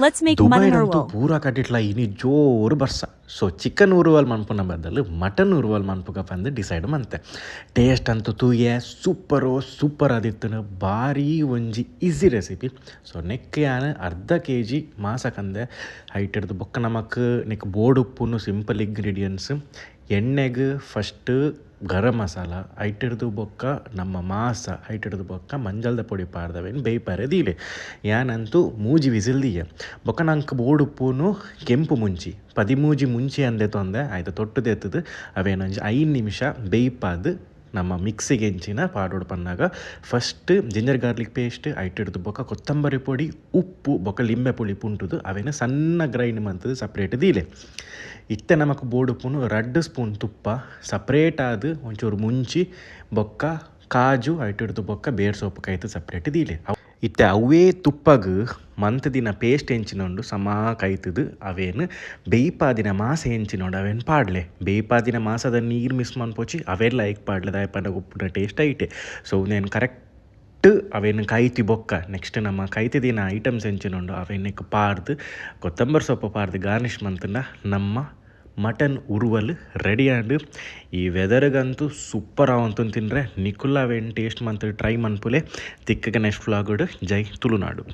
Let's make mutton ದುಬೈಡಂತೂ urwal. ಪೂರ ಕಟ್ಟಿಟ್ಲ ಇನಿ ಜೋರು ಬರ್ಸ. ಸೊ ಚಿಕನ್ ಉರುವಲ್ ಮನ್ಪುನ ಬದಲು ಮಟನ್ ಉರುವಲ್ ಮನ್ಪುಗ ಬಂದು ಡಿಸೈಡ್ ಮಂತೆ. ಟೇಸ್ಟ್ ಅಂತೂ ತೂಯೆ ಸೂಪರ್ ಆದಿತ್ತನ ಭಾರಿ ಒಂಜಿ ಈಸಿ ರೆಸಿಪಿ. ಸೊ ನೆಕ್ ಯಾನು ಅರ್ಧ kg ಮಾಸಕಂದೆ ಹೈಟ್ ಹಿಡ್ದು ಬೊಕ್ಕ ನಮಕ್ ನೆಕ್ ಬೋಡುಪ್ಪುನು ಸಿಂಪಲ್ ಇಂಗ್ರೀಡಿಯೆಂಟ್ಸ್ ಎಣ್ಣೆಗೆ ಫಸ್ಟ್ ಗರಂ ಮಸಾಲ ಐಟ್ ಹಿಡ್ದು ಬೊಕ್ಕ ನಮ್ಮ ಮಾಸ ಐಟ್ ಹಿಡ್ದು ಬೊಕ್ಕ ಮಂಜಲ್ದ ಪೊಡಿ ಪಾಡ್ದವೇನು ಬೇಯ್ಪಾರೆ ದೀಲೆ ಯಾನಂತೂ ಮೂಜಿ ವಿಸಿಲ್ ದಿಯೆ ಬೊಕ್ಕ ನಂಗೆ ಬೋಡುಪ್ಪುನು ಕೆಂಪು ಮುಂಚಿ 13 ಮುಂಚಿ ಅಂದೆ ತೊಂದೆ ಆಯ್ತು ತೊಟ್ಟುದು ಎತ್ತದು ಅವೇನೊಂಜಿ 5 ನಿಮಿಷ ಬೇಯ್ಪಾದು ನಮ್ಮ ಮಿಕ್ಸಿಗೆ ಹೆಂಚಿನ ಪಾಡೋಡು ಪನ್ನಾಗ ಫಸ್ಟ್ ಜಿಂಜರ್ ಗಾರ್ಲಿಕ್ ಪೇಸ್ಟ್ ಐಟ್ ಹಿಡ್ದು ಬೊಕ್ಕ ಕೊತ್ತಂಬರಿ ಪೊಡಿ ಉಪ್ಪು ಬೊಕ್ಕ ಲಿಂಬೆ ಪುಳಿ ಪುಂಟುದು ಅವೇನು ಸಣ್ಣ ಗ್ರೈಂಡ್ ಮಂತದ್ದು ಸಪ್ರೇಟ್ ದೀಲೆ ಇತ್ತೆ ನಮಕ್ ಬೋಡುಪ್ಪುನು 2 ಸ್ಪೂನ್ ತುಪ್ಪ ಸಪ್ರೇಟ್ ಆದು ಒಂಚೂರು ಮುಂಚಿ ಬೊಕ್ಕ ಕಾಜು ಐಟ್ ಹಿಡ್ದು ಬೊಕ್ಕ ಬೇರ್ ಸೊಪ್ಪು ಕೈತು ಸಪ್ರೇಟ್ ದೀಲೆ ಇತ್ತೆ ಅವೇ ತುಪ್ಪಗ್ ಮಂತ್ ದಿನ ಪೇಸ್ಟ್ ಹೆಂಚಿನೊಂಡು ಸಮ ಕೈತದು ಅವೇನು ಬೇಯ್ಪಾದಿನ ಮಾಸ ಹೆಂಚಿನೊಂಡು ಅವೇನು ಪಾಡ್ಲೆ ಬೇಯ್ಪಾದಿನ ಮಾಸದ ನೀರು ಮಿಸ್ ಮನ್ಪೋಚಿ ಅವೆಲ್ಲ ಐಕ್ ಪಾಡ್ಲೆ ದಾಯಪಂಡ ಉಪ್ಪುನ ಟೇಸ್ಟ್ ಐಟೆ ಸೊ నేను ಕರೆಕ್ಟ್ ಅವೇನು ಕೈತಿ ಬೊಕ್ಕ ನೆಕ್ಸ್ಟ್ ನಮ್ಮ ಕೈತಿದಿನ ಐಟಮ್ಸ್ ಹೆಂಚಿನೊಂಡು ಅವೇನಕ್ಕೆ ಪಾರ್ದು ಕೊತ್ತಂಬರಿ ಸೊಪ್ಪು ಪಾರ್ದು ಗಾರ್ನಿಷ್ ಮಂತನ ನಮ್ಮ ಮಟನ್ ಉರುವಲ್ ರೆಡಿ ಆಂಡ್ ಈ ವೆದರ್ಗಂತೂ ಸೂಪರ್ ಅವಂತು ತಿಂದರೆ ನಿಕುಲ್ ಅವೇನು ಟೇಸ್ಟ್ ಮಂತ್ ಟ್ರೈ ಮನ್ಪುಲೆ ತಿಕ್ಕಗೆ ನೆಕ್ಸ್ಟ್ ವ್ಲಾಗುಡು ಜೈ ತುಳುನಾಡು.